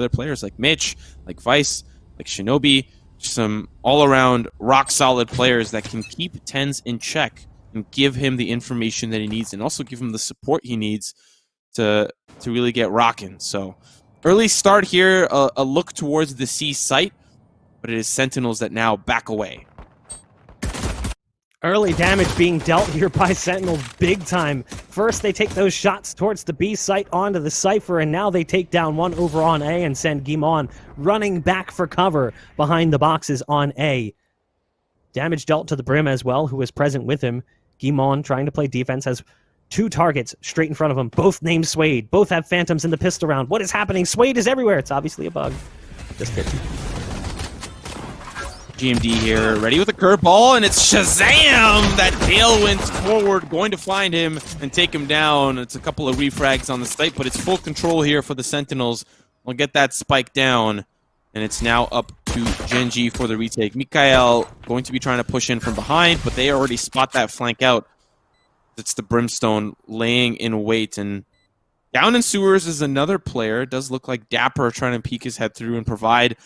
other players like Mitch, like Vice, like Shinobi, some all-around rock-solid players that can keep TenZ in check and give him the information that he needs and also give him the support he needs to really get rocking. So early start here, a look towards the C site, but it is Sentinels that now back away. Early damage being dealt here by Sentinels big time. First, they take those shots towards the B site onto the sapphiRe, and now they take down one over on A and send Guimon running back for cover behind the boxes on A. Damage dealt to the Brim as well, who was present with him. Guimon trying to play defense, has 2 targets straight in front of him, both named Suede. Both have Phantoms in the pistol round. What is happening? Suede is everywhere. It's obviously a bug. Just kidding. GMD here, ready with a curveball, and it's Shazam! That tailwind forward, going to find him and take him down. It's a couple of refrags on the site, but it's full control here for the Sentinels. We'll get that spike down, and it's now up to Gen.G for the retake. Mikael going to be trying to push in from behind, but they already spot that flank out. It's the Brimstone laying in wait, and down in sewers is another player. It does look like Dapper trying to peek his head through and provide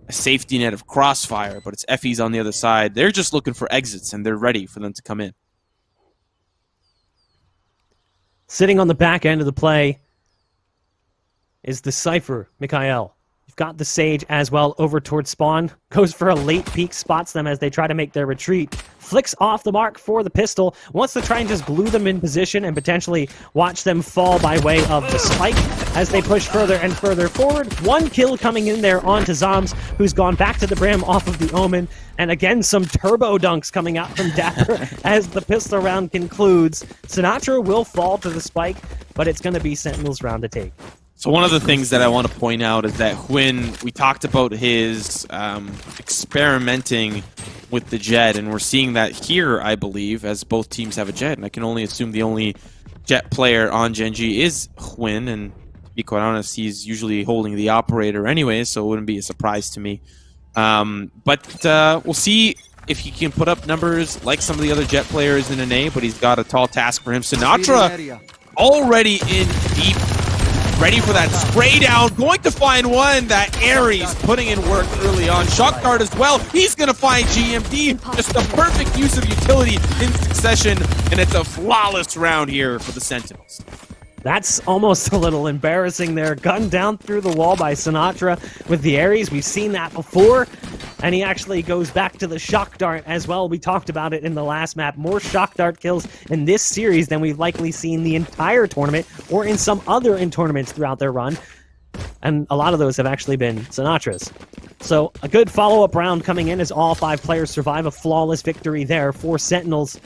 a safety net of crossfire, but it's Effie's on the other side. They're just looking for exits, and they're ready for them to come in. Sitting on the back end of the play is the sapphiRe, Mikael. You've got the Sage as well over towards spawn. Goes for a late peek, spots them as they try to make their retreat. Flicks off the mark for the pistol. Wants to try and just glue them in position and potentially watch them fall by way of the spike as they push further and further forward. 1 kill coming in there onto Zoms, who's gone back to the Brim off of the Omen. And again, some turbo dunks coming out from Dapper as the pistol round concludes. Sinatra will fall to the spike, but it's going to be Sentinel's round to take. So one of the things that I want to point out is that Nguyen, we talked about his experimenting with the Jet, and we're seeing that here, I believe, as both teams have a Jet, and I can only assume the only Jet player on Gen.G is Nguyen, and to be quite honest, he's usually holding the operator anyway, so it wouldn't be a surprise to me. But we'll see if he can put up numbers like some of the other Jet players in an A, but he's got a tall task for him. Sinatra already in deep, ready for that spray down, going to find one. That Ares putting in work early on. Shock Dart as well. He's going to find GMD. Just the perfect use of utility in succession, and it's a flawless round here for the Sentinels. That's almost a little embarrassing there. Gunned down through the wall by Sinatra with the Ares. We've seen that before. And he actually goes back to the Shock Dart as well. We talked about it in the last map. More Shock Dart kills in this series than we've likely seen the entire tournament or in some other tournaments throughout their run. And a lot of those have actually been Sinatra's. So a good follow-up round coming in as all 5 players survive. A flawless victory there for Sentinels.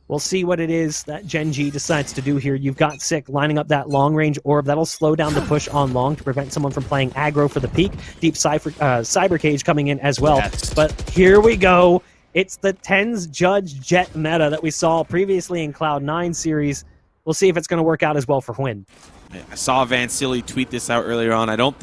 We'll see what it is that Gen.G decides to do here. You've got Sick lining up that long-range orb. That'll slow down the push on long to prevent someone from playing aggro for the peak. Deep Cyber Cage coming in as well. Yes. But here we go. It's the TenZ Judge Jet meta that we saw previously in Cloud9 series. We'll see if it's going to work out as well for Nguyen. I saw Vansilli tweet this out earlier on. I'm not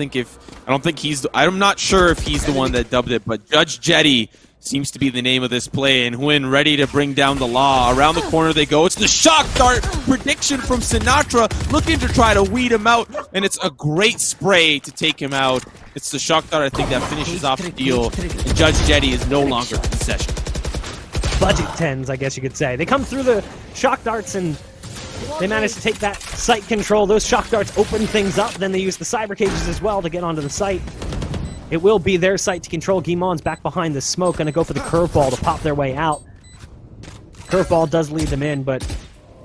sure if he's the one that dubbed it, but Judge Jetty seems to be the name of this play, and Nguyen ready to bring down the law. Around the corner they go. It's the Shock Dart prediction from Sinatra, looking to try to weed him out, and it's a great spray to take him out. It's the Shock Dart, I think, that finishes off the deal, and Judge Jetty is no longer in possession. Budget TenZ, I guess you could say. They come through the Shock Darts, and they manage to take that site control. Those Shock Darts open things up, then they use the Cyber Cages as well to get onto the site. It will be their site to control. Guimon's back behind the smoke, going to go for the curveball to pop their way out. Curveball does lead them in, but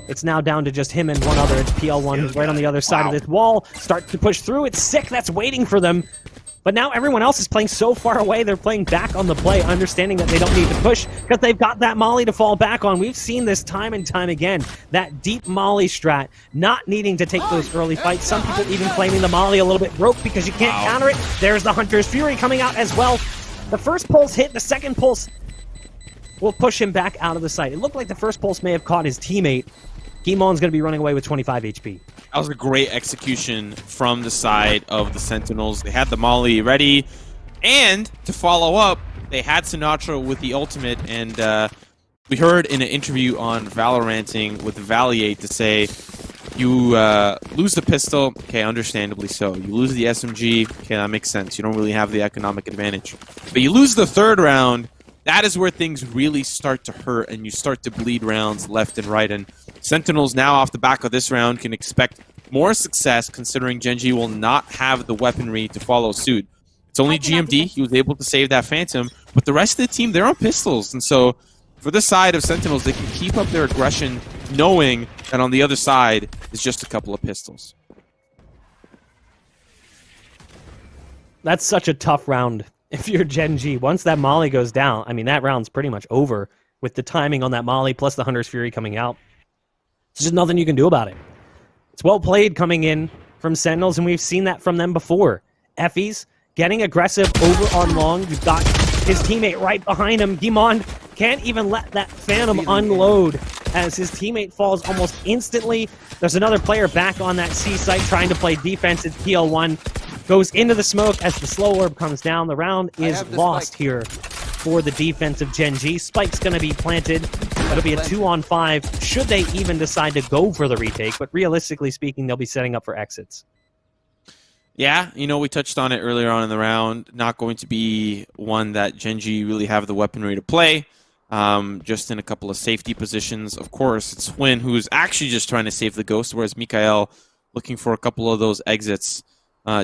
it's now down to just him and one other. It's PL1 who's right on the other side of this wall. Start to push through. It's Sick that's waiting for them. But now everyone else is playing so far away, they're playing back on the play, understanding that they don't need to push because they've got that Molly to fall back on. We've seen this time and time again, that deep Molly strat, not needing to take those early fights. Some people even claiming the Molly a little bit broke because you can't counter it. There's the Hunter's Fury coming out as well. The first pulse hit, the second pulse will push him back out of the site. It looked like the first pulse may have caught his teammate. Guimon's going to be running away with 25 HP. That was a great execution from the side of the Sentinels. They had the Molly ready, and to follow up, they had Sinatra with the ultimate, and we heard in an interview on Valoranting with Valliate to say You lose the pistol, okay, understandably so. You lose the SMG, okay, that makes sense. You don't really have the economic advantage. But you lose the third round, that is where things really start to hurt, and you start to bleed rounds left and right. And Sentinels now, off the back of this round, can expect more success, considering Gen.G will not have the weaponry to follow suit. It's only GMD. He was able to save that Phantom, but the rest of the team, they're on pistols. And so, for the side of Sentinels, they can keep up their aggression, knowing that on the other side is just a couple of pistols. That's such a tough round if you're Gen.G. Once that Molly goes down, I mean, that round's pretty much over with the timing on that Molly plus the Hunter's Fury coming out. There's just nothing you can do about it. It's well played coming in from Sentinels, and we've seen that from them before. Effie's getting aggressive over on long. You've got his teammate right behind him. Dimond can't even let that Phantom unload as his teammate falls almost instantly. There's another player back on that C site trying to play defense. It's PL1. Goes into the smoke as the slow orb comes down. The round is lost here for the defense of Gen.G. Spike's going to be planted. It'll be a 2-on-5 should they even decide to go for the retake. But realistically speaking, they'll be setting up for exits. Yeah, you know, we touched on it earlier on in the round. Not going to be one that Gen.G really have the weaponry to play. Just in a couple of safety positions. Of course, it's Nguyen who's actually just trying to save the Ghost, whereas Mikael looking for a couple of those exits.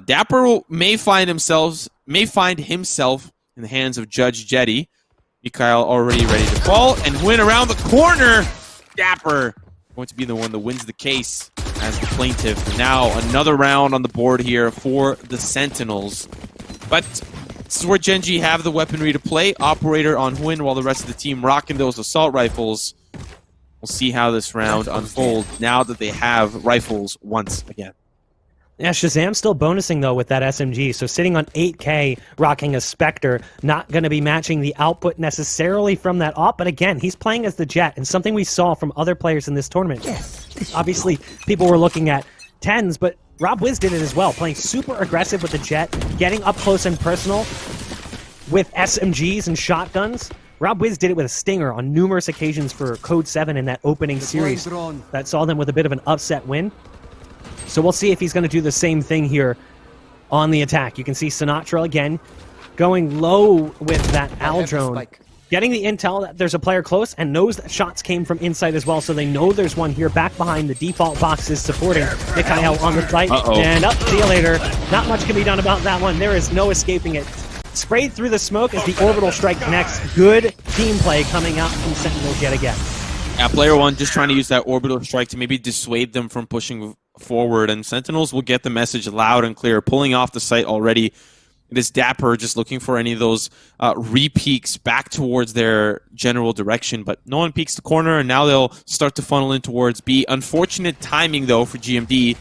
Dapper may find himself in the hands of Judge Jetty. Mikael already ready to fall, and Nguyen around the corner. Dapper going to be the one that wins the case as the plaintiff. And now another round on the board here for the Sentinels. But this is where Gen.G have the weaponry to play. Operator on Nguyen while the rest of the team rocking those assault rifles. We'll see how this round unfolds now that they have rifles once again. Yeah, Shazam still bonusing, though, with that SMG. So sitting on 8K, rocking a Spectre, not going to be matching the output necessarily from that op. But again, he's playing as the Jet, and something we saw from other players in this tournament. Obviously, people were looking at 10s, but Rob Wiz did it as well, playing super aggressive with the Jet, getting up close and personal with SMGs and shotguns. Rob Wiz did it with a Stinger on numerous occasions for Code 7 in that opening series that saw them with a bit of an upset win. So we'll see if he's going to do the same thing here on the attack. You can see Sinatra again going low with that Aldrone, getting the intel that there's a player close and knows that shots came from inside as well, so they know there's one here back behind the default boxes supporting Mikael on the site. And up, see you later. Not much can be done about that one. There is no escaping it. Sprayed through the smoke as the orbital strike connects. Good team play coming out from Sentinels yet again. Yeah, player one just trying to use that orbital strike to maybe dissuade them from pushing forward, and Sentinels will get the message loud and clear, pulling off the site already. It is Dapper just looking for any of those re-peeks back towards their general direction, but no one peeks the corner, and now they'll start to funnel in towards B. Unfortunate timing, though, for GMD,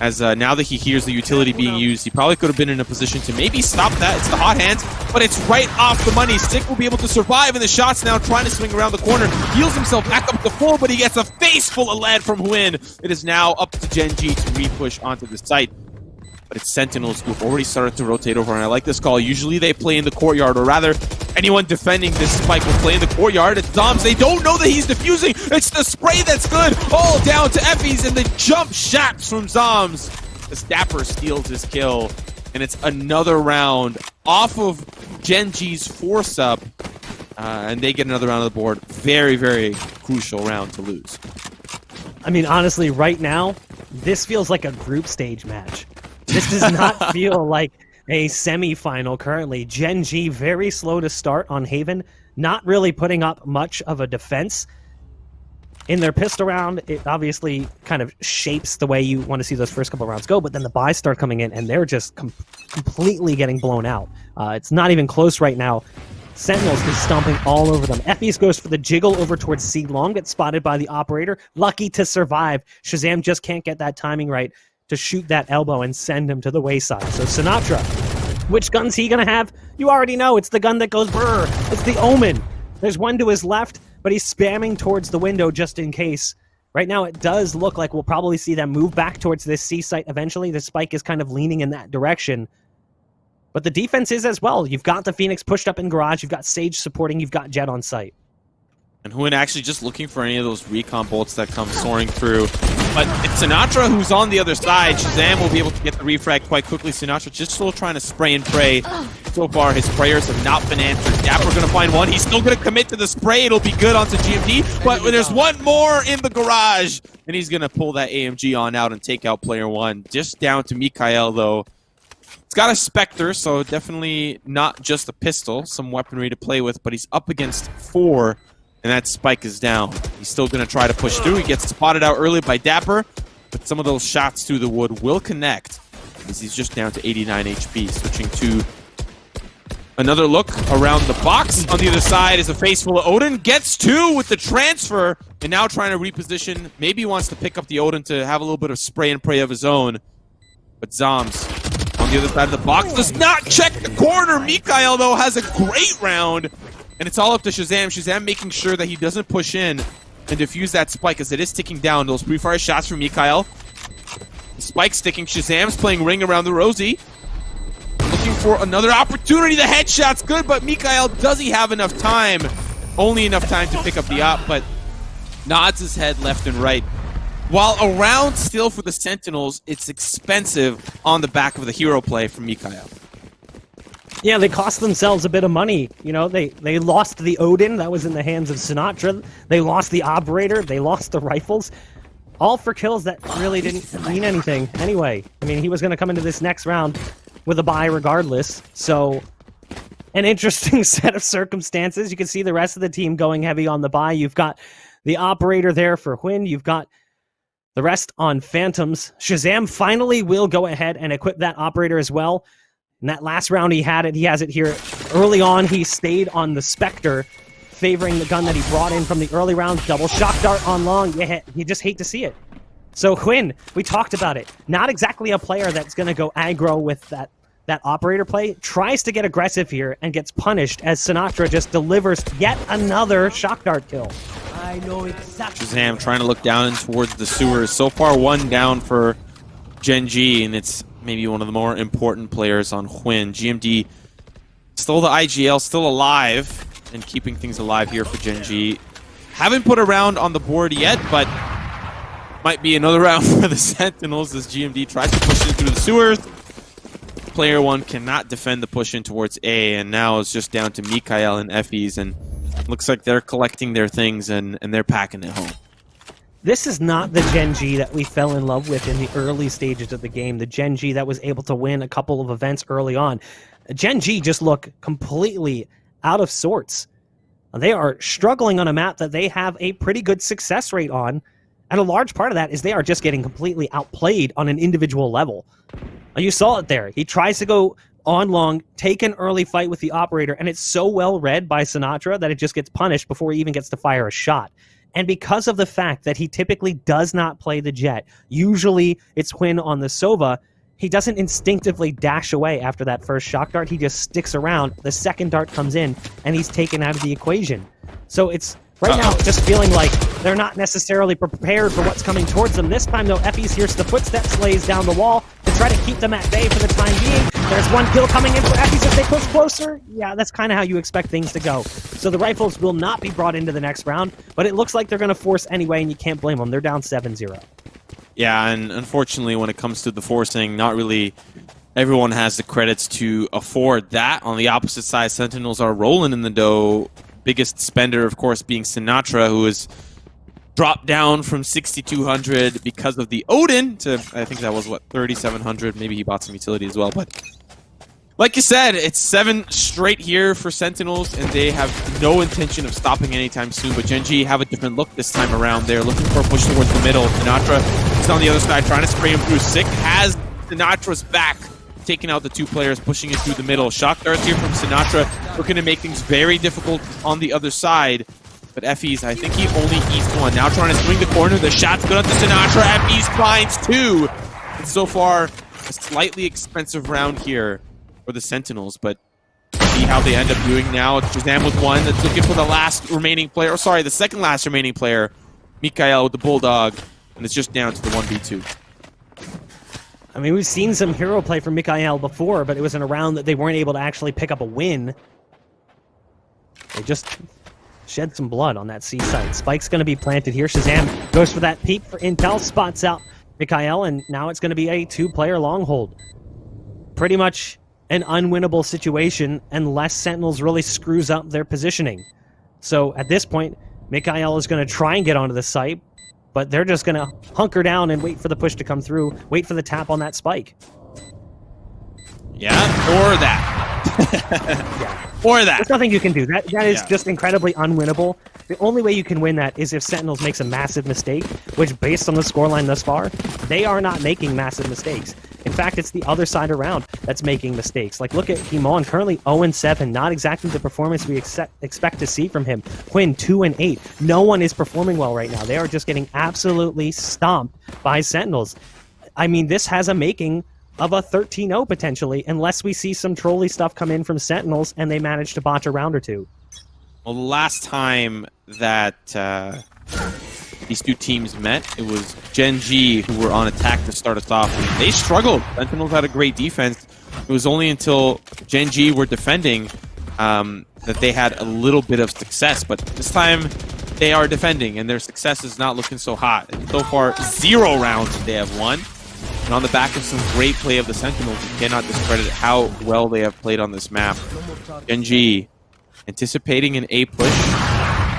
as now that he hears the utility being used, he probably could have been in a position to maybe stop that. It's the hot hands, but it's right off the money. Stick will be able to survive, and the shot's now trying to swing around the corner. Heals himself back up to full, but he gets a face full of lead from Nguyen. It is now up to Gen.G to re-push onto the site. But it's Sentinels who have already started to rotate over, and I like this call. Usually they play in the courtyard, or rather, anyone defending this spike will play in the courtyard. It's Zoms. They don't know that he's defusing. It's the spray that's good. All down to Effie's, and the jump shots from Zoms. The Dapper steals his kill, and it's another round off of Gen.G's force-up, and they get another round on the board. Very, very crucial round to lose. I mean, honestly, right now, this feels like a group stage match. This does not feel like a semi-final currently. Gen.G very slow to start on Haven, not really putting up much of a defense. In their pistol round, it obviously kind of shapes the way you want to see those first couple rounds go, but then the buys start coming in, and they're just completely getting blown out. It's not even close right now. Sentinels is stomping all over them. Effie's goes for the jiggle over towards C long, gets spotted by the operator. Lucky to survive. Shazam just can't get that timing right to shoot that elbow and send him to the wayside. So Sinatra, which gun's he gonna have? You already know, it's the gun that goes brrr. It's the Omen. There's one to his left, but he's spamming towards the window just in case. Right now it does look like we'll probably see them move back towards this C site eventually. The spike is kind of leaning in that direction. But the defense is as well. You've got the Phoenix pushed up in garage, you've got Sage supporting, you've got Jet on site. And Nguyen actually just looking for any of those recon bolts that come soaring through. But it's Sinatra who's on the other side. Shazam will be able to get the refrag quite quickly. Sinatra just still trying to spray and pray. So far, his prayers have not been answered. Dapper going to find one. He's still going to commit to the spray. It'll be good onto GMD. But there's one more in the garage. And he's going to pull that AMG on out and take out player one. Just down to Mikael, though. It's got a Spectre, so definitely not just a pistol. Some weaponry to play with. But he's up against 4. And that spike is down. He's still going to try to push through. He gets spotted out early by Dapper, but some of those shots through the wood will connect as he's just down to 89 HP. Switching to another look around the box. On the other side is a face full of Odin. Gets 2 with the transfer, and now trying to reposition. Maybe wants to pick up the Odin to have a little bit of spray and pray of his own. But Zoms on the other side of the box does not check the corner. Mikael, though, has a great round. And it's all up to Shazam. Shazam making sure that he doesn't push in and defuse that spike as it is ticking down. Those pre-fire shots from Mikael. The spike sticking. Shazam's playing ring around the Rosie. Looking for another opportunity. The headshot's good, but Mikael, does he have enough time? Only enough time to pick up the op, but nods his head left and right. While a round still for the Sentinels, it's expensive on the back of the hero play from Mikael. Yeah, they cost themselves a bit of money. You know, they lost the Odin. That was in the hands of Sinatra. They lost the Operator. They lost the rifles. All for kills that really didn't mean anything. Anyway, I mean, he was going to come into this next round with a bye regardless. So, an interesting set of circumstances. You can see the rest of the team going heavy on the bye. You've got the Operator there for Nguyen. You've got the rest on Phantoms. Shazam finally will go ahead and equip that Operator as well. In that last round he had it, he has it here. Early on, he stayed on the Spectre, favoring the gun that he brought in from the early rounds. Double shock dart on long. You just hate to see it. So Nguyen, we talked about it. Not exactly a player that's going to go aggro with that Operator play. Tries to get aggressive here and gets punished as Sinatra just delivers yet another shock dart kill. I know exactly. Shazam trying to look down and towards the sewers. So far, 1 down for Gen.G, and it's maybe one of the more important players on Nguyen. GMD still the IGL, still alive, and keeping things alive here for Gen.G. Haven't put a round on the board yet, but might be another round for the Sentinels as GMD tries to push in through the sewers. Player 1 cannot defend the push in towards A, and now it's just down to Mikael and Effie's, and looks like they're collecting their things and they're packing it home. This is not the Gen.G that we fell in love with in the early stages of the game. The Gen.G that was able to win a couple of events early on. Gen.G just look completely out of sorts. They are struggling on a map that they have a pretty good success rate on. And a large part of that is they are just getting completely outplayed on an individual level. You saw it there. He tries to go on long, take an early fight with the Operator, and it's so well read by Sinatra that it just gets punished before he even gets to fire a shot. And because of the fact that he typically does not play the Jet, usually it's Nguyen on the Sova, he doesn't instinctively dash away after that first shock dart. He just sticks around. The second dart comes in, and he's taken out of the equation. So it's right now just feeling like they're not necessarily prepared for what's coming towards them. This time, though, Effie's hears the footsteps, lays down the wall to try to keep them at bay for the time being. There's one kill coming in for Effie's as they push closer. Yeah, that's kind of how you expect things to go. So the rifles will not be brought into the next round, but it looks like they're going to force anyway, and you can't blame them. They're down 7-0. Yeah, and unfortunately, when it comes to the forcing, not really everyone has the credits to afford that. On the opposite side, Sentinels are rolling in the dough. Biggest spender, of course, being Sinatra, who is dropped down from 6,200 because of the Odin to, I think that was, what, 3,700? Maybe he bought some utility as well. But like you said, it's 7 straight here for Sentinels, and they have no intention of stopping anytime soon. But Gen.G have a different look this time around. They're looking for a push towards the middle. Sinatra is on the other side, trying to spray him through. Sick has Sinatra's back, taking out the 2 players, pushing it through the middle. Shock darts here from Sinatra, looking to make things very difficult on the other side. But Effie's, I think he only eats 1. Now trying to swing the corner. The shot's good onto Sinatra. Effie's finds 2. And so far, a slightly expensive round here for the Sentinels, but see how they end up doing now. It's Shazam with 1 that's looking for the last remaining player, or sorry, the second last remaining player, Mikael with the Bulldog, and it's just down to the 1v2. I mean, we've seen some hero play from Mikael before, but it was in a round that they weren't able to actually pick up a win. They just shed some blood on that C site. Spike's going to be planted here. Shazam goes for that peek for intel, spots out Mikhail, and now it's going to be a 2-player long hold. Pretty much an unwinnable situation unless Sentinels really screws up their positioning. So at this point, Mikhail is going to try and get onto the site, but they're just going to hunker down and wait for the push to come through, wait for the tap on that spike. Yeah, or that. Yeah. Or that. There's nothing you can do. That is just incredibly unwinnable. The only way you can win that is if Sentinels makes a massive mistake, which based on the scoreline thus far, they are not making massive mistakes. In fact, it's the other side around that's making mistakes. Like, look at Nguyen, currently 0-7, not exactly the performance we expect to see from him. Nguyen, 2-8. No one is performing well right now. They are just getting absolutely stomped by Sentinels. I mean, this has a making of a 13-0 potentially, unless we see some trolly stuff come in from Sentinels and they manage to botch a round or two. Well, the last time that these two teams met, it was Gen.G who were on attack to start us off. And they struggled. Sentinels had a great defense. It was only until Gen.G were defending that they had a little bit of success. But this time, they are defending, and their success is not looking so hot. And so far, 0 rounds they have won. And on the back of some great play of the Sentinels, you cannot discredit how well they have played on this map. Gen.G anticipating an A push.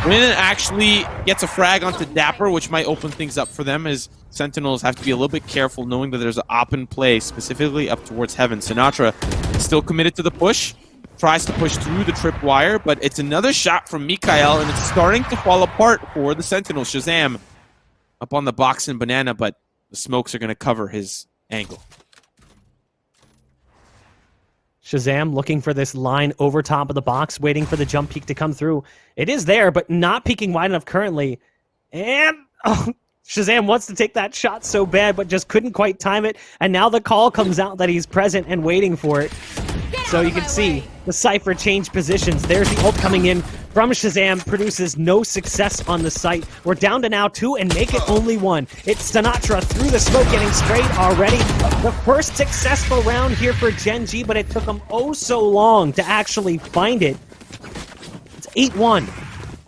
Nguyen actually gets a frag onto Dapper, which might open things up for them, as Sentinels have to be a little bit careful knowing that there's an open play, specifically up towards Heaven. Sinatra is still committed to the push, tries to push through the tripwire, but it's another shot from Mikhail, and it's starting to fall apart for the Sentinels. Shazam up on the box and banana, but the smokes are going to cover his angle. Shazam looking for this line over top of the box, waiting for the jump peek to come through. It is there, but not peeking wide enough currently. And Shazam wants to take that shot so bad, but just couldn't quite time it. And now the call comes out that he's present and waiting for it. So you can see the sapphiRe change positions. There's the ult coming in from Shazam, produces no success on the site. We're down to now 2 and make it only 1. It's Sinatra through the smoke getting sprayed already. The first successful round here for Gen.G, but it took them oh so long to actually find it. It's 8-1.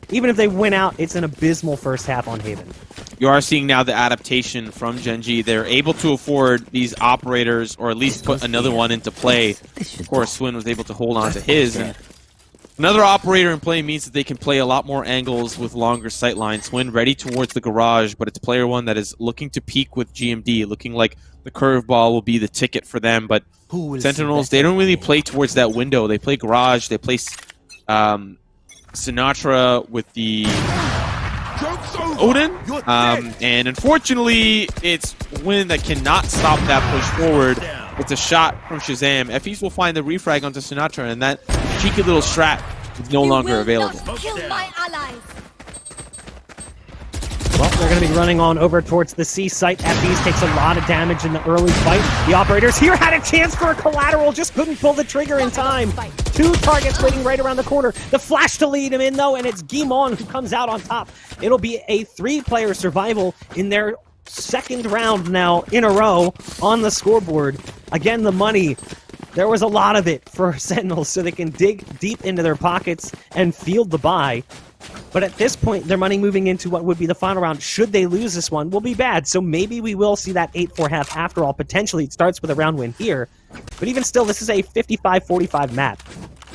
Even if they win out, it's an abysmal first half on Haven. You are seeing now the adaptation from Gen.G. They're able to afford these operators, or at least put another one into play. Of course, Nguyen was able to hold on to his. And another operator in play means that they can play a lot more angles with longer sight lines. Nguyen ready towards the garage, but it's player 1 that is looking to peak with GMD, looking like the curveball will be the ticket for them. But Sentinels, they don't really play towards that window. They play garage. They play Sinatra with the Odin, and unfortunately, it's Nguyen that cannot stop that push forward. It's a shot from Shazam. FEs will find the refrag onto Sinatra, and that cheeky little strat is no longer available. Kill my allies. Well, they're going to be running on over towards the C site. FEs takes a lot of damage in the early fight. The operators here had a chance for a collateral, just couldn't pull the trigger in time. 2 targets waiting right around the corner. The flash to lead him in, though, and it's Nguyen who comes out on top. It'll be a 3-player survival in their second round now in a row on the scoreboard. Again, the money. There was a lot of it for Sentinels, so they can dig deep into their pockets and field the buy. But at this point, their money moving into what would be the final round, should they lose this one, will be bad. So maybe we will see that 8-4 half after all. Potentially, it starts with a round win here. But even still, this is a 55-45 map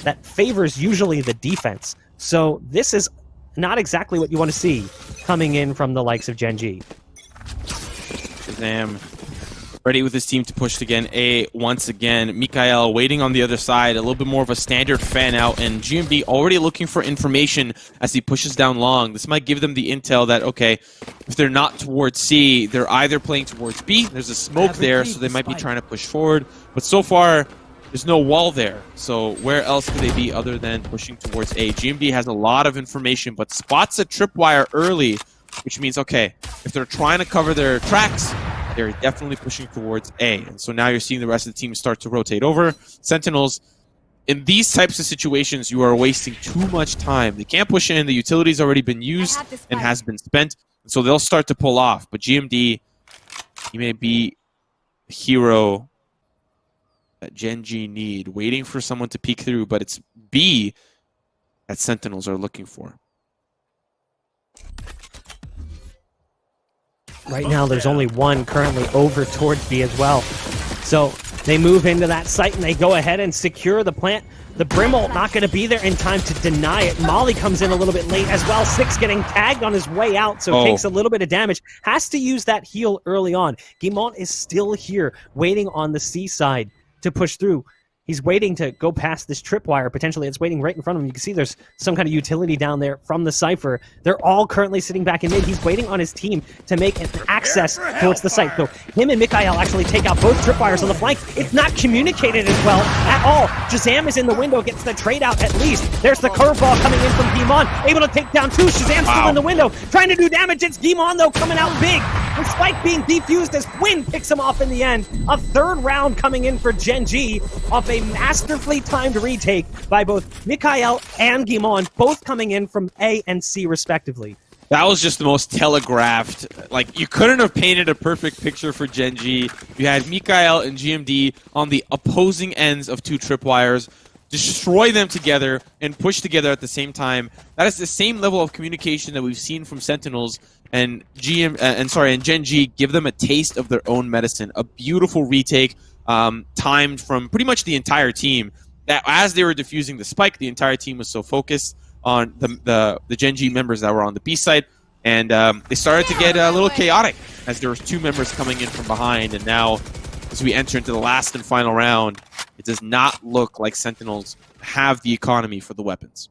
that favors usually the defense. So this is not exactly what you want to see coming in from the likes of Gen.G. Shazam ready with his team to push again. A once again. Mikhail waiting on the other side. A little bit more of a standard fan out. And GMB already looking for information as he pushes down long. This might give them the intel that, okay, if they're not towards C, they're either playing towards B. There's a smoke there, so they might be trying to push forward. But so far, there's no wall there. So where else could they be other than pushing towards A? GMB has a lot of information, but spots a tripwire early, which means, okay, if they're trying to cover their tracks, they're definitely pushing towards A. And so now you're seeing the rest of the team start to rotate over. Sentinels, in these types of situations, you are wasting too much time. They can't push in. The utility's already been used and has been spent. So they'll start to pull off. But GMD, he may be a hero that Gen.G need, waiting for someone to peek through. But it's B that Sentinels are looking for. Right now, there's only one currently over towards B as well. So they move into that site and they go ahead and secure the plant. The Brim ult not going to be there in time to deny it. Molly comes in a little bit late as well. Six getting tagged on his way out, so takes a little bit of damage. Has to use that heal early on. Guimont is still here, waiting on the C side to push through. He's waiting to go past this tripwire. Potentially, it's waiting right in front of him. You can see there's some kind of utility down there from the Cypher. They're all currently sitting back in mid. He's waiting on his team to make an access towards the site. So him and Mikhail actually take out both tripwires on the flank. It's not communicated as well at all. Shazam is in the window, gets the trade out at least. There's the curveball coming in from Guimont, able to take down two. Shazam still in the window, trying to do damage. It's Guimont, though, coming out big. The spike being defused as Nguyen picks him off in the end. A third round coming in for Gen.G off a masterfully timed retake by both Mikhail and Guimont, both coming in from A and C respectively. That was just the most telegraphed. Like, you couldn't have painted a perfect picture for Gen.G. You had Mikhail and GMD on the opposing ends of two tripwires, destroy them together and push together at the same time. That is the same level of communication that we've seen from Sentinels, and Gen.G give them a taste of their own medicine. A beautiful retake, timed from pretty much the entire team. That as they were defusing the spike, the entire team was so focused on the Gen.G members that were on the B side, and they started to get a little chaotic as there was two members coming in from behind. And now, as we enter into the last and final round, it does not look like Sentinels have the economy for the weapons.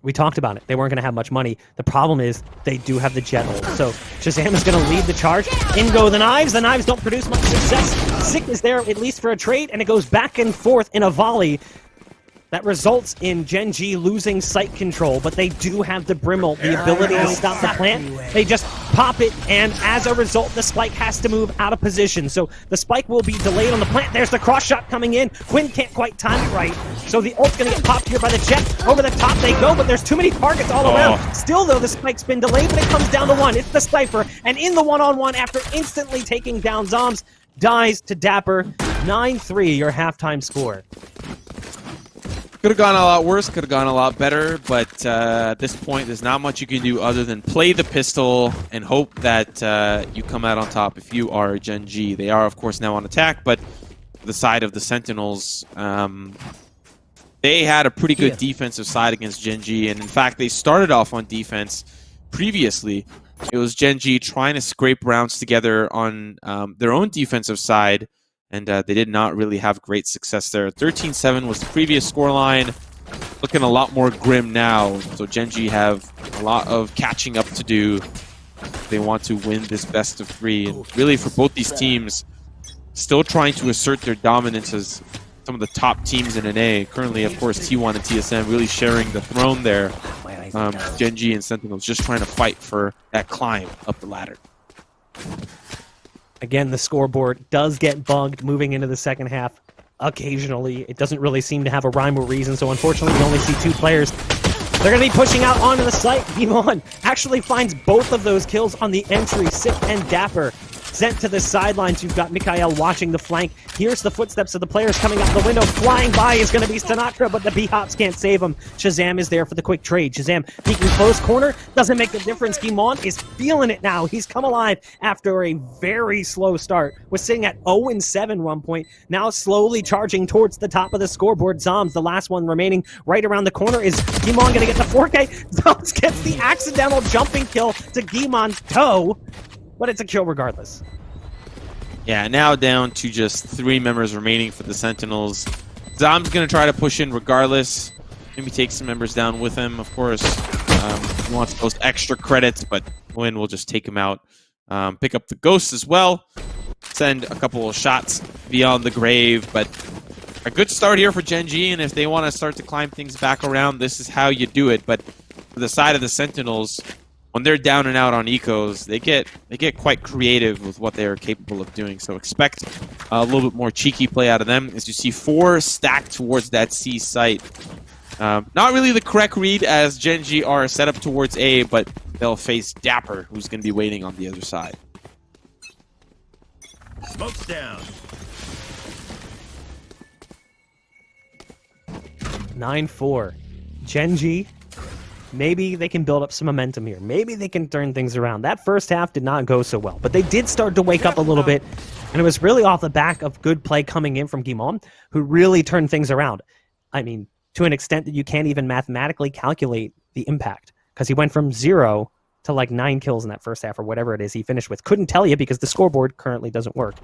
We talked about it. They weren't going to have much money. The problem is they do have the jet ult. So Shazam is going to lead the charge. In go the knives. The knives don't produce much success. Sick is there at least for a trade, and it goes back and forth in a volley. That results in Gen.G losing site control, but they do have the Brim ult, the ability to stop the plant. They just pop it, and as a result, the spike has to move out of position. So the spike will be delayed on the plant. There's the cross shot coming in. Nguyen can't quite time it right. So the ult's going to get popped here by the jet. Over the top they go, but there's too many targets all around. Still, though, the spike's been delayed, but it comes down to one. It's the Cypher, and in the one-on-one, after instantly taking down Zombs, dies to Dapper. 9-3, your halftime score. Could have gone a lot worse, could have gone a lot better, but at this point, there's not much you can do other than play the pistol and hope that you come out on top if you are Gen.G. They are, of course, now on attack, but the side of the Sentinels, they had a pretty good defensive side against Gen.G, and in fact, they started off on defense previously. It was Gen.G trying to scrape rounds together on their own defensive side, and they did not really have great success there. 13-7 was the previous scoreline. Looking a lot more grim now. So Gen.G have a lot of catching up to do if they want to win this best of three. And really, for both these teams, still trying to assert their dominance as some of the top teams in NA. Currently, of course, T1 and TSM really sharing the throne there. Gen.G and Sentinels just trying to fight for that climb up the ladder. Again, the scoreboard does get bugged moving into the second half. Occasionally, it doesn't really seem to have a rhyme or reason, so unfortunately we only see two players. They're going to be pushing out onto the site. Guimont actually finds both of those kills on the entry. Sick and Dapper sent to the sidelines. You've got Mikhail watching the flank. Here's the footsteps of the players coming out the window. Flying by is going to be Sinatra, but the B-Hops can't save him. Shazam is there for the quick trade. Shazam peeking close corner. Doesn't make a difference. Guimont is feeling it now. He's come alive after a very slow start. Was sitting at 0-7 one point. Now slowly charging towards the top of the scoreboard. Zombs, the last one remaining right around the corner. Is Guimont going to get the 4K? Zombs gets the accidental jumping kill to Guimont's toe. But it's a kill regardless. Yeah, now down to just 3 members remaining for the Sentinels. Zom's going to try to push in regardless. Maybe take some members down with him, of course. He wants those extra credits, but Nguyen will just take him out. Pick up the Ghost as well. Send a couple of shots beyond the grave, but a good start here for Gen.G, and if they want to start to climb things back around, this is how you do it. But for the side of the Sentinels, when they're down and out on ecos, they get quite creative with what they are capable of doing. So expect a little bit more cheeky play out of them as you see 4 stacked towards that C site. Not really the correct read as Gen.G are set up towards A, but they'll face Dapper, who's going to be waiting on the other side. Smoke's down. 9-4. Gen.G maybe they can build up some momentum here. Maybe they can turn things around. That first half did not go so well, but they did start to wake up a little bit, and it was really off the back of good play coming in from Guimon, who really turned things around. I mean, to an extent that you can't even mathematically calculate the impact, because he went from 0 to like 9 kills in that first half, or whatever it is he finished with. Couldn't tell you because the scoreboard currently doesn't work.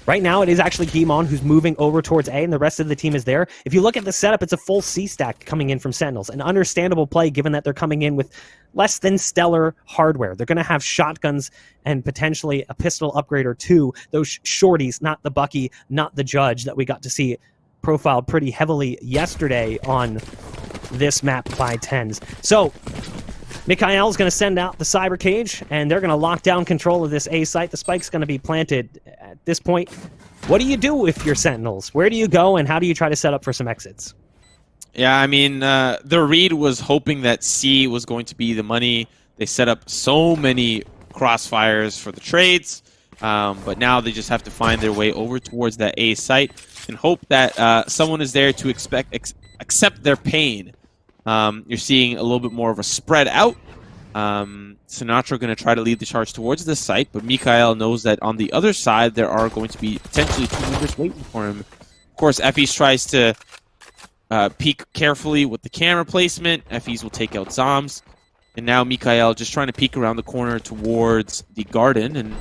Right now, it is actually Guimon who's moving over towards A, and the rest of the team is there. If you look at the setup, it's a full C stack coming in from Sentinels. An understandable play given that they're coming in with less than stellar hardware. They're going to have shotguns and potentially a pistol upgrade or two. Those shorties, not the Bucky, not the Judge that we got to see profiled pretty heavily yesterday on this map by Tens. So, Mikhail's going to send out the cyber cage, and they're going to lock down control of this A site. The spike's going to be planted at this point. What do you do if you're Sentinels? Where do you go, and how do you try to set up for some exits? Yeah, I mean, the read was hoping that C was going to be the money. They set up so many crossfires for the trades, but now they just have to find their way over towards that A site and hope that someone is there to accept their pain. You're seeing a little bit more of a spread out. Sinatra going to try to lead the charge towards this site, but Mikhail knows that on the other side there are going to be potentially 2 members waiting for him. Of course, Effys tries to peek carefully with the camera placement. Effys will take out Zombs. And now Mikhail just trying to peek around the corner towards the garden. And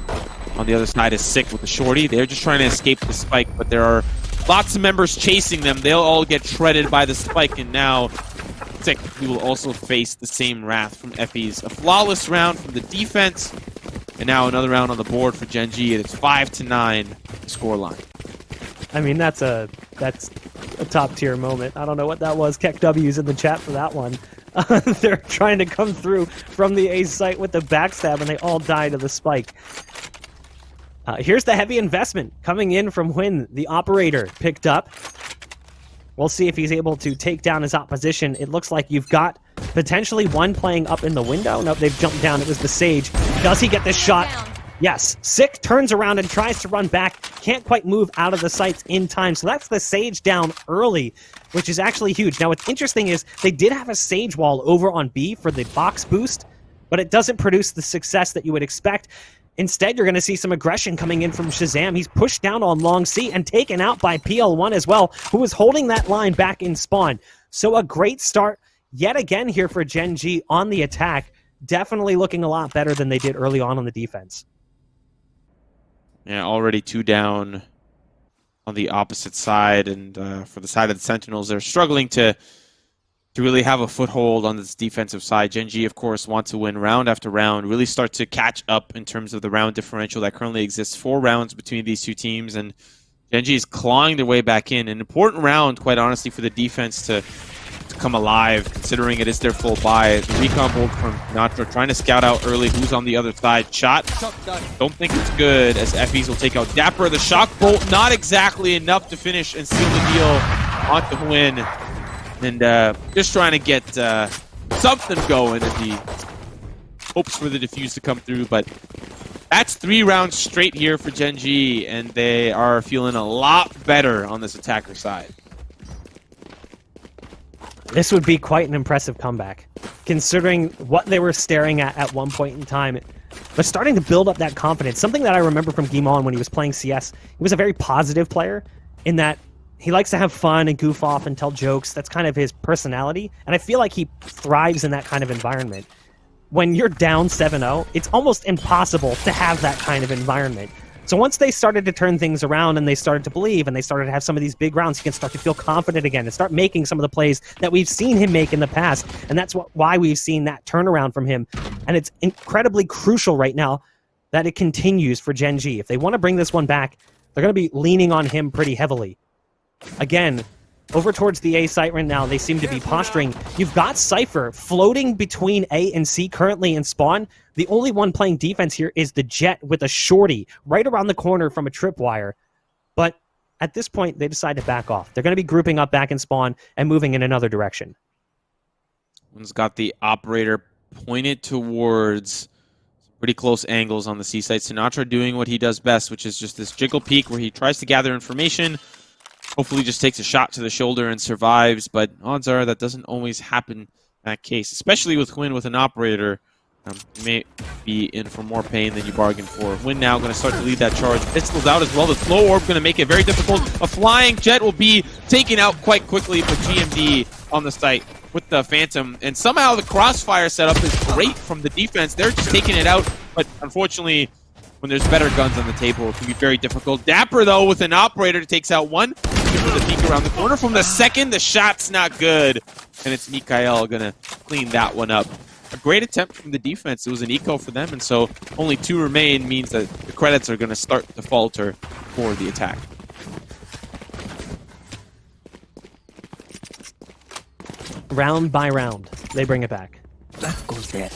on the other side is Sick with the shorty. They're just trying to escape the spike, but there are lots of members chasing them. They'll all get shredded by the spike, and now Sick, who will also face the same wrath from Effys. A flawless round from the defense, and now another round on the board for Gen.G, and it's 5-9 scoreline. I mean, that's a top-tier moment. I don't know what that was. Keck W's in the chat for that one. They're trying to come through from the A site with the backstab, and they all die to the spike. Here's the heavy investment coming in from Nguyen, the operator, picked up. We'll see if he's able to take down his opposition. It looks like you've got potentially one playing up in the window. Nope, they've jumped down. It was the Sage. Does he get this shot? Yes. Sick turns around and tries to run back. Can't quite move out of the sights in time. So that's the Sage down early, which is actually huge. Now, what's interesting is they did have a Sage wall over on B for the box boost, but it doesn't produce the success that you would expect. Instead, you're going to see some aggression coming in from Shazam. He's pushed down on long C and taken out by PL1 as well, who was holding that line back in spawn. So a great start yet again here for Gen.G on the attack. Definitely looking a lot better than they did early on the defense. Yeah, already 2 down on the opposite side, and for the side of the Sentinels, they're struggling to really have a foothold on this defensive side. Gen.G, of course, wants to win round after round, really start to catch up in terms of the round differential that currently exists. 4 rounds between these two teams, and Gen.G is clawing their way back in. An important round, quite honestly, for the defense to come alive, considering it is their full buy. The recon bolt from Sinatra trying to scout out early who's on the other side. Shot, don't think it's good, as Effys will take out Dapper. The shock bolt, not exactly enough to finish and seal the deal onto Nguyen. And just trying to get something going in the hopes for the defuse to come through. But that's 3 rounds straight here for Gen.G, and they are feeling a lot better on this attacker side. This would be quite an impressive comeback, considering what they were staring at one point in time. But starting to build up that confidence, something that I remember from Guimon when he was playing CS, he was a very positive player in that he likes to have fun and goof off and tell jokes. That's kind of his personality. And I feel like he thrives in that kind of environment. When you're down 7-0, it's almost impossible to have that kind of environment. So once they started to turn things around and they started to believe and they started to have some of these big rounds, he can start to feel confident again and start making some of the plays that we've seen him make in the past. And that's why we've seen that turnaround from him. And it's incredibly crucial right now that it continues for Gen.G. If they want to bring this one back, they're going to be leaning on him pretty heavily. Again, over towards the A site right now, they seem to be posturing. You've got sapphiRe floating between A and C currently in spawn. The only one playing defense here is the Jet with a shorty right around the corner from a tripwire. But at this point, they decide to back off. They're going to be grouping up back in spawn and moving in another direction. One's got the operator pointed towards pretty close angles on the C site. Sinatra doing what he does best, which is just this jiggle peek where he tries to gather information. Hopefully just takes a shot to the shoulder and survives, but odds are that doesn't always happen that case, especially with Nguyen with an operator. You may be in for more pain than you bargained for. Nguyen now going to start to lead that charge. Pistols out as well. The slow orb going to make it very difficult. A flying jet will be taken out quite quickly, but GMD on the site with the Phantom. And somehow the crossfire setup is great from the defense. They're just taking it out, but unfortunately, when there's better guns on the table, it can be very difficult. Dapper, though, with an operator, takes out one. With the peek around the corner from the second, the shot's not good. And it's Mikael going to clean that one up. A great attempt from the defense. It was an eco for them, and so only 2 remain means that the credits are going to start to falter for the attack. Round by round, they bring it back.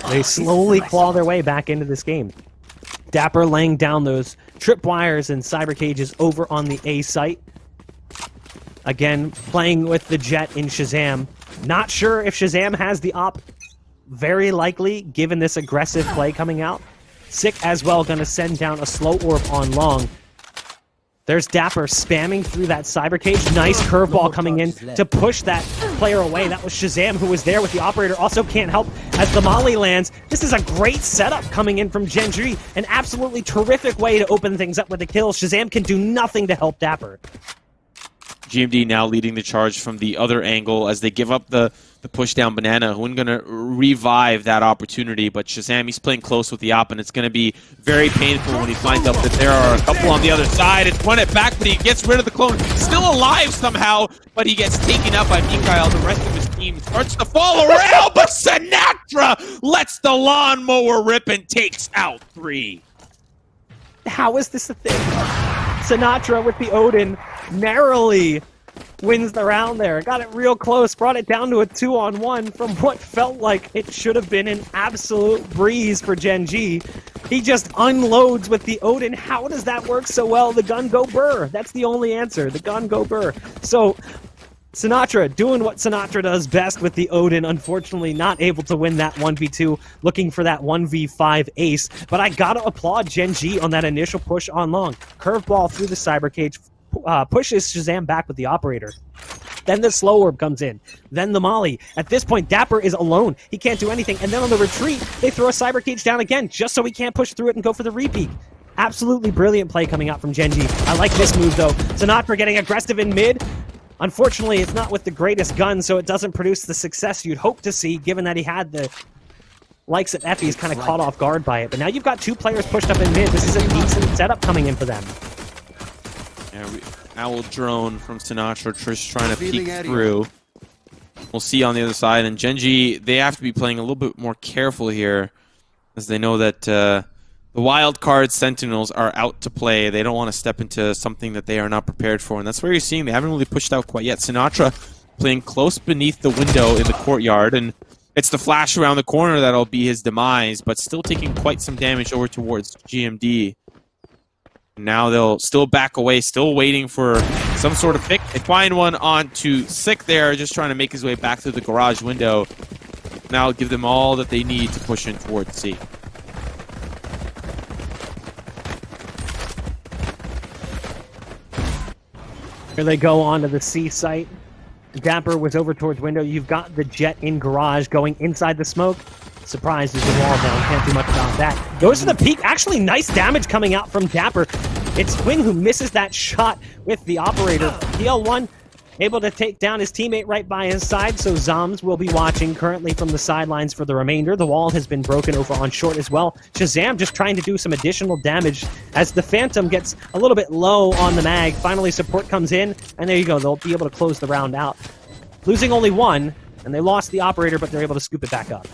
They slowly claw their way back into this game. Dapper laying down those tripwires and cyber cages over on the A site. Again, playing with the jet in Shazam. Not sure if Shazam has the op. Very likely, given this aggressive play coming out. Sick as well, going to send down a slow orb on long. There's Dapper spamming through that cyber cage. Nice curveball coming in to push that player away. That was Shazam who was there with the operator. Also can't help as the molly lands. This is a great setup coming in from Gen.G. An absolutely terrific way to open things up with the kill. Shazam can do nothing to help Dapper. GMD now leading the charge from the other angle as they give up the push down banana. Nguyen going to revive that opportunity, but Shazam, he's playing close with the op, and it's going to be very painful when he finds out that there are a couple on the other side. It's run it back, but he gets rid of the clone. Still alive somehow, but he gets taken up by Mikael. The rest of his team starts to fall around, but Sinatra lets the lawnmower rip and takes out 3. How is this a thing? Sinatra with the Odin narrowly wins the round there. Got it real close, brought it down to a 2-on-1 from what felt like it should have been an absolute breeze for Gen.G. He just unloads with the Odin. How does that work so well? The gun go burr. That's the only answer. The gun go burr. So Sinatra doing what Sinatra does best with the Odin. Unfortunately not able to win that 1v2. Looking for that 1v5 ace. But I gotta applaud Gen.G on that initial push on long. Curveball through the cyber cage. Pushes Shazam back with the operator. Then the slow orb comes in. Then the molly. At this point, Dapper is alone. He can't do anything. And then on the retreat, they throw a cyber cage down again just so he can't push through it and go for the repeat. Absolutely brilliant play coming out from Gen.G. I like this move, though. Sinatra getting aggressive in mid. Unfortunately, it's not with the greatest gun, so it doesn't produce the success you'd hope to see, given that he had the likes of Effie's kind of caught off guard by it. But now you've got 2 players pushed up in mid. This is a decent setup coming in for them. Owl drone from Sinatra, Trish trying to peek through. We'll see on the other side. And Gen.G, they have to be playing a little bit more careful here, as they know that the wild card Sentinels are out to play. They don't want to step into something that they are not prepared for. And that's where you're seeing they haven't really pushed out quite yet. Sinatra playing close beneath the window in the courtyard. And it's the flash around the corner that'll be his demise, but still taking quite some damage over towards GMD. Now they'll still back away, still waiting for some sort of pick. They find one onto Sick there, just trying to make his way back through the garage window. Now give them all that they need to push in towards C. Here they go onto the C site. Dapper was over towards window. You've got the jet in garage going inside the smoke. Surprised there's the wall down. Can't do much about that. Goes to the peak. Actually, nice damage coming out from Dapper. It's Nguyen who misses that shot with the operator. PL1 able to take down his teammate right by his side, so Zoms will be watching currently from the sidelines for the remainder. The wall has been broken over on short as well. Shazam just trying to do some additional damage as the Phantom gets a little bit low on the mag. Finally, support comes in, and there you go. They'll be able to close the round out. Losing only 1, and they lost the operator, but they're able to scoop it back up.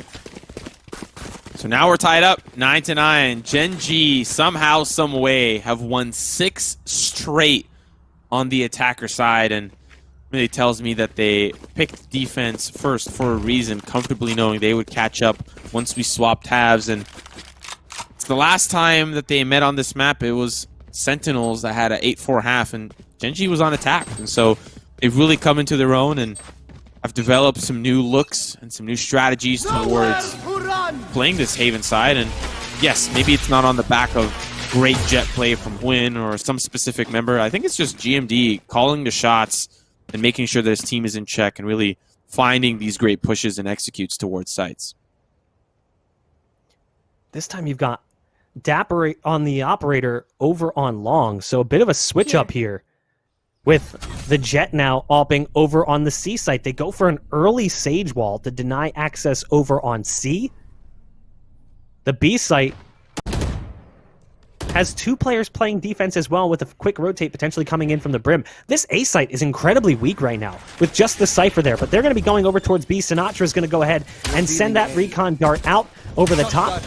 So now we're tied up, 9-9. Gen.G somehow, some way have won 6 straight on the attacker side, and really tells me that they picked defense first for a reason, comfortably knowing they would catch up once we swapped halves. And it's the last time that they met on this map, it was Sentinels that had an 8-4 half, and Gen.G was on attack. And so they've really come into their own and have developed some new looks and some new strategies towards playing this Haven side. And yes, maybe it's not on the back of great jet play from Nguyen or some specific member. I think it's just GMD calling the shots and making sure that his team is in check and really finding these great pushes and executes towards sites. This time you've got Dapper on the operator over on long, so a bit of a switch up here with the Jet now opping over on the C site. They go for an early Sage Wall to deny access over on C. The B site has two players playing defense as well, with a quick rotate potentially coming in from the Brim. This A site is incredibly weak right now with just the Cypher there, but they're going to be going over towards B. Sinatra is going to go ahead and send that recon dart out over the top.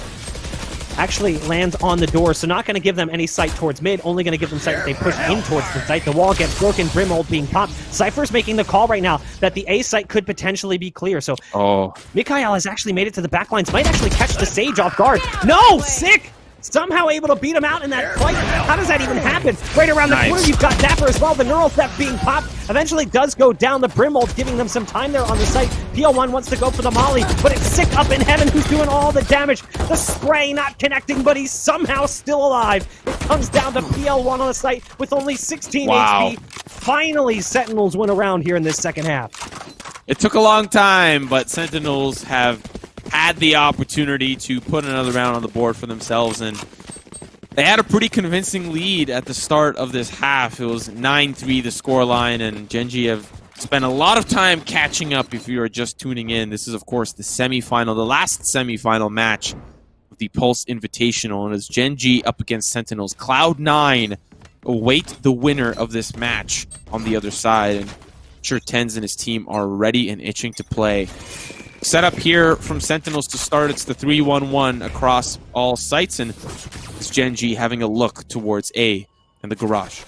Actually lands on the door, so not going to give them any sight towards mid, only going to give them sight if they push in towards the site. The wall gets broken, Brim ult being popped. Cypher's making the call right now that the A site could potentially be clear, so Mikhail has actually made it to the back lines, might actually catch the Sage off guard. No! Sick! Somehow able to beat him out in that fight. How does that even happen? Right around the corner, you've got Dapper as well. The neural theft being popped eventually does go down. The Brim ult giving them some time there on the site. PL1 wants to go for the molly, but it's Sick up in heaven who's doing all the damage. The spray not connecting, but he's somehow still alive. It comes down to PL1 on the site with only 16 HP. Finally, Sentinels win around here in this second half. It took a long time, but Sentinels have had the opportunity to put another round on the board for themselves, and they had a pretty convincing lead at the start of this half. It was 9-3 the scoreline, and Gen.G have spent a lot of time catching up if you are just tuning in. This is, of course, the semifinal, the last semifinal match of the Pulse Invitational, and it's Gen.G up against Sentinels. Cloud9 await the winner of this match on the other side, and I'm sure Tens and his team are ready and itching to play. Set up here from Sentinels to start. It's the 3-1-1 across all sites, and it's Gen.G having a look towards A and the garage.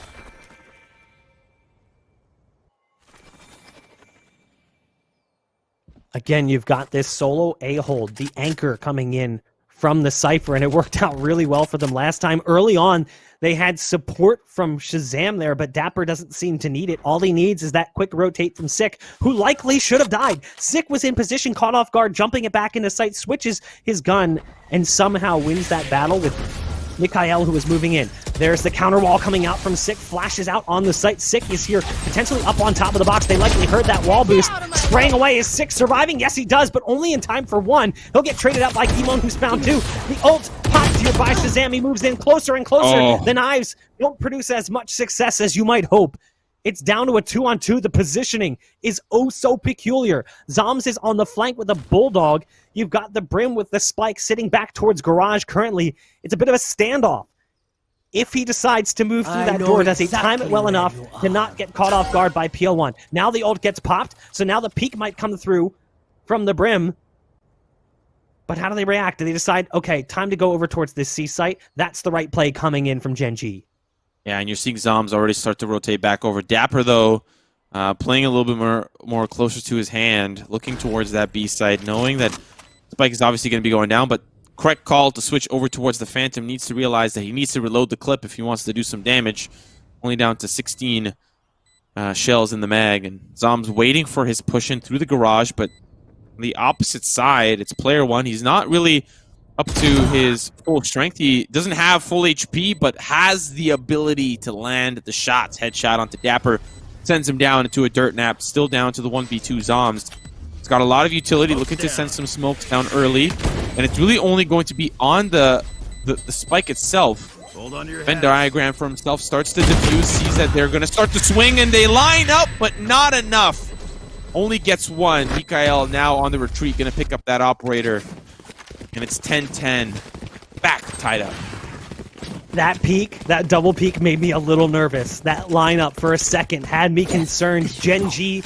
Again, you've got this solo A-hold, the anchor coming in from the Cypher, and it worked out really well for them last time. Early on, they had support from Shazam there, but Dapper doesn't seem to need it. All he needs is that quick rotate from Sick, who likely should have died. Sick was in position, caught off guard, jumping it back into sight, switches his gun, and somehow wins that battle with Mikhail, who is moving in. There's the counter wall coming out from Sick, flashes out on the site. Sick is here, potentially up on top of the box. They likely heard that wall boost. Spraying away, is Sick surviving? Yes, he does, but only in time for one. He'll get traded out by Gimon, who's found two. The ult popped here by Shazam. He moves in closer and closer. The knives don't produce as much success as you might hope. It's down to a 2-on-2. The positioning is oh so peculiar. Zoms is on the flank with a Bulldog. You've got the Brim with the Spike sitting back towards Garage currently. It's a bit of a standoff. If he decides to move through that door, does he time it well enough to not get caught off guard by PL1? Now the ult gets popped, so now the peek might come through from the Brim. But how do they react? Do they decide, okay, time to go over towards this C site? That's the right play coming in from Gen.G. Yeah, and you're seeing Zoms already start to rotate back over. Dapper, though, playing a little bit more closer to his hand, looking towards that B side, knowing that Spike is obviously going to be going down, but correct call to switch over towards the Phantom. Needs to realize that he needs to reload the clip if he wants to do some damage. Only down to 16 shells in the mag, and Zoms waiting for his push in through the garage, but on the opposite side, it's player one. He's not really up to his full strength. He doesn't have full HP, but has the ability to land the shots. Headshot onto Dapper, sends him down into a dirt nap, still down to the 1v2 Zoms. It's got a lot of utility, looking to send some smokes down early, and it's really only going to be on the Spike itself. Venn diagram for himself, starts to defuse, sees that they're going to start to swing, and they line up, but not enough. Only gets one. Mikhail now on the retreat, going to pick up that operator. And it's 10-10. Back tied up. That peak, that double peak made me a little nervous. That lineup for a second had me concerned. Gen.G,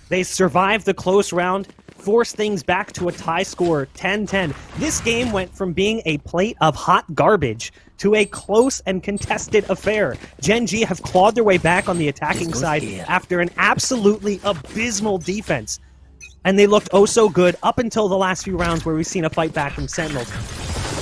they survived the close round, forced things back to a tie score, 10-10. This game went from being a plate of hot garbage to a close and contested affair. Gen.G have clawed their way back on the attacking side after an absolutely abysmal defense. And they looked oh so good up until the last few rounds where we've seen a fight back from Sentinels.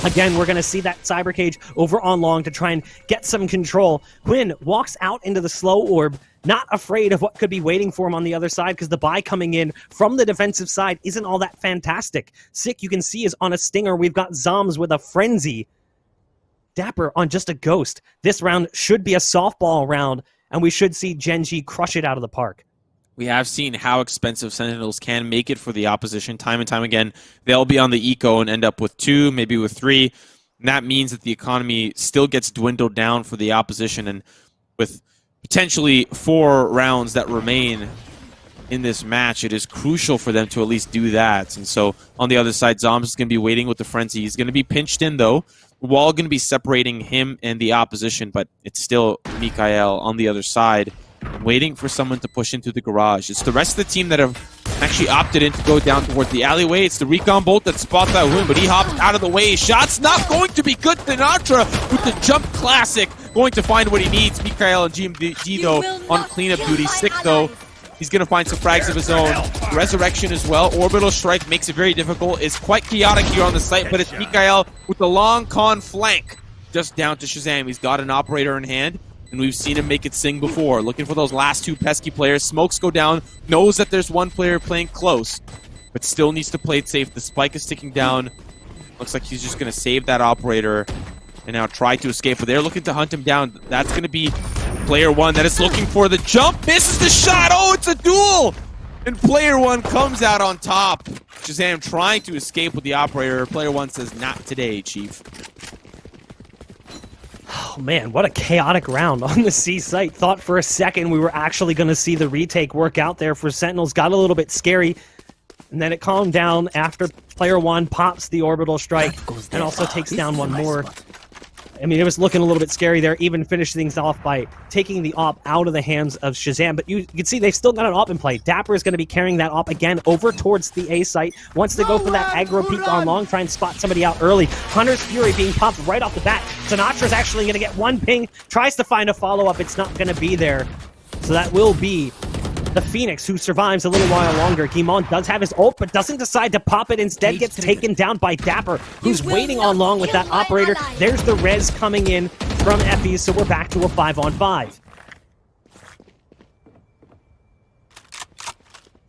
Again, we're going to see that cyber cage over on long to try and get some control. Nguyen walks out into the slow orb, not afraid of what could be waiting for him on the other side because the buy coming in from the defensive side isn't all that fantastic. Sick, you can see, is on a stinger. We've got Zoms with a frenzy. Dapper on just a ghost. This round should be a softball round, and we should see Gen.G crush it out of the park. We have seen how expensive Sentinels can make it for the opposition time and time again. They'll be on the eco and end up with 2, maybe with 3. And that means that the economy still gets dwindled down for the opposition. And with potentially 4 rounds that remain in this match, it is crucial for them to at least do that. And so on the other side, Zombs is going to be waiting with the Frenzy. He's going to be pinched in, though. The wall going to be separating him and the opposition, but it's still Mikael on the other side, waiting for someone to push into the garage. It's the rest of the team that have actually opted in to go down towards the alleyway. It's the Recon Bolt that spots that win, but he hopped out of the way. Shot's not going to be good. Sinatra with the jump classic, going to find what he needs. Mikael and G, though, on cleanup duty. Sick, though. He's going to find some frags of his own. Resurrection as well. Orbital Strike makes it very difficult. It's quite chaotic here on the site, but it's Mikael with the long con flank. Just down to Shazam. He's got an operator in hand, and we've seen him make it sing before. Looking for those last 2 pesky players. Smokes go down. Knows that there's 1 player playing close, but still needs to play it safe. The spike is ticking down. Looks like he's just going to save that operator and now try to escape, but they're looking to hunt him down. That's going to be player 1 that is looking for the jump. Misses the shot. Oh, it's a duel! And player 1 comes out on top. Shazam trying to escape with the operator. Player 1 says, not today, Chief. Oh man, what a chaotic round on the C site. Thought for a second we were actually going to see the retake work out there for Sentinels. Got a little bit scary, and then it calmed down after player 1 pops the orbital strike and also takes down 1 more. I mean, it was looking a little bit scary there, even finished things off by taking the AWP out of the hands of Shazam. But you can see they've still got an AWP in play. Dapper is going to be carrying that AWP again over towards the A site. Wants to go for that aggro peek on long, try and spot somebody out early. Hunter's Fury being popped right off the bat. Sinatra's actually going to get 1 ping, tries to find a follow-up. It's not going to be there. So that will be the Phoenix, who survives a little while longer. Guimond does have his ult, but doesn't decide to pop it. Instead gets taken down by Dapper, who's waiting on long with that operator. There's the res coming in from Effie, so we're back to a 5-on-5.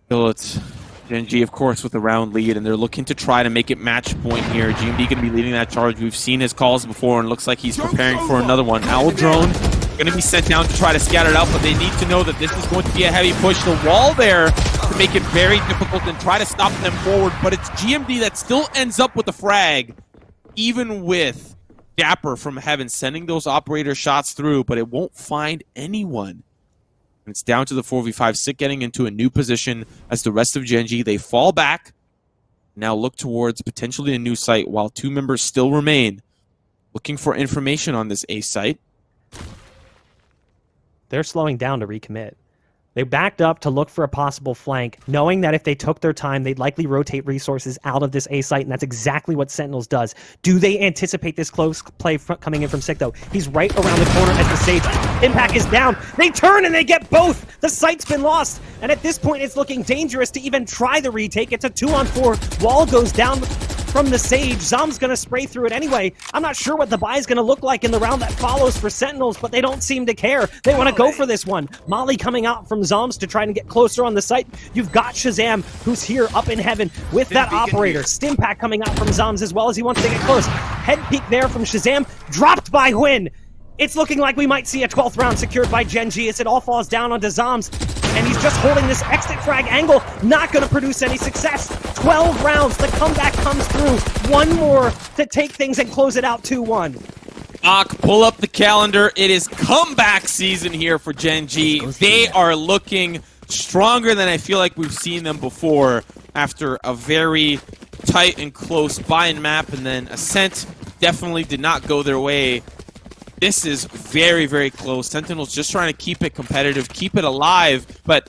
Still, it's Gen.G, of course, with the round lead, and they're looking to try to make it match point here. GMD going to be leading that charge. We've seen his calls before, and it looks like he's preparing for another one. Owl Drone going to be sent down to try to scatter it out, but they need to know that this is going to be a heavy push. The wall there to make it very difficult and try to stop them forward, but it's GMD that still ends up with the frag, even with Dapper from heaven sending those operator shots through, but it won't find anyone. And it's down to the 4v5. Sick getting into a new position as the rest of Gen.G. They fall back, now look towards potentially a new site while 2 members still remain, looking for information on this A site. They're slowing down to recommit. They backed up to look for a possible flank, knowing that if they took their time, they'd likely rotate resources out of this A site, and that's exactly what Sentinels does. Do they anticipate this close play coming in from Sick, though? He's right around the corner as the Sage impact is down. They turn and they get both! The site's been lost, and at this point, it's looking dangerous to even try the retake. It's a 2-on-4. Wall goes down from the Sage. Zom's gonna spray through it anyway. I'm not sure what the buy is gonna look like in the round that follows for Sentinels, but they don't seem to care. They want to go for this one. Molly coming out from Zoms to try and get closer on the site. You've got Shazam, who's here up in heaven with that operator. Stimpack coming out from Zoms as well as he wants to get close. Head peek there from Shazam, dropped by Nguyen. It's looking like we might see a 12th round secured by Gen.G as it all falls down onto Zoms. And he's just holding this exit frag angle, not going to produce any success. 12 rounds, the comeback comes through. 1 more to take things and close it out 2-1. Pull up the calendar. It is comeback season here for Gen.G. They are looking stronger than I feel like we've seen them before after a very tight and close buy-in map, and then Ascent definitely did not go their way. This is very, very close. Sentinels just trying to keep it competitive, keep it alive. But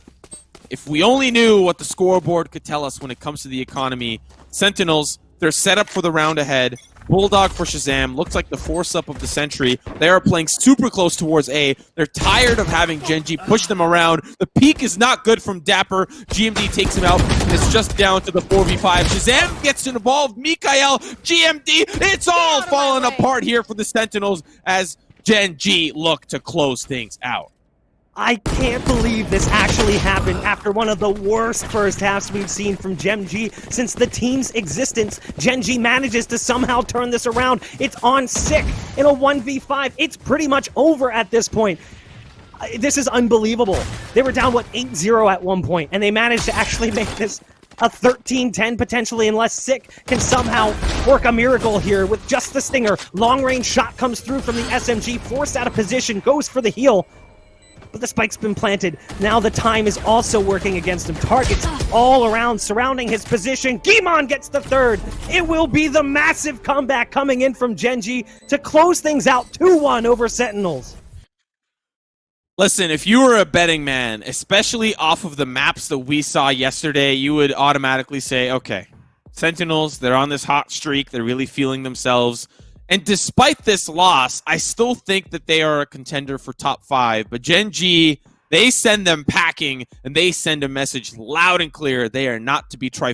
if we only knew what the scoreboard could tell us when it comes to the economy, Sentinels, they're set up for the round ahead. Bulldog for Shazam. Looks like the force-up of the Sentry. They are playing super close towards A. They're tired of having Gen.G push them around. The peak is not good from Dapper. GMD takes him out, and it's just down to the 4v5. Shazam gets involved. Mikael, GMD. It's all falling apart here for the Sentinels as Gen.G look to close things out. I can't believe this actually happened after one of the worst first halves we've seen from Gen.G since the team's existence. Gen.G manages to somehow turn this around. It's on Sick in a 1v5. It's pretty much over at this point. This is unbelievable. They were down, what, 8-0 at one point, and they managed to actually make this a 13-10 potentially, unless Sick can somehow work a miracle here with just the stinger. Long-range shot comes through from the SMG, forced out of position, goes for the heal. But the spike's been planted. Now the time is also working against him. Targets all around, surrounding his position. Guimon gets the third. It will be the massive comeback coming in from Gen.G to close things out 2-1 over Sentinels. Listen, if you were a betting man, especially off of the maps that we saw yesterday, you would automatically say, okay, Sentinels, they're on this hot streak. They're really feeling themselves. And despite this loss, I still think that they are a contender for top 5. But Gen.G, they send them packing, and they send a message loud and clear. They are not to be trifled.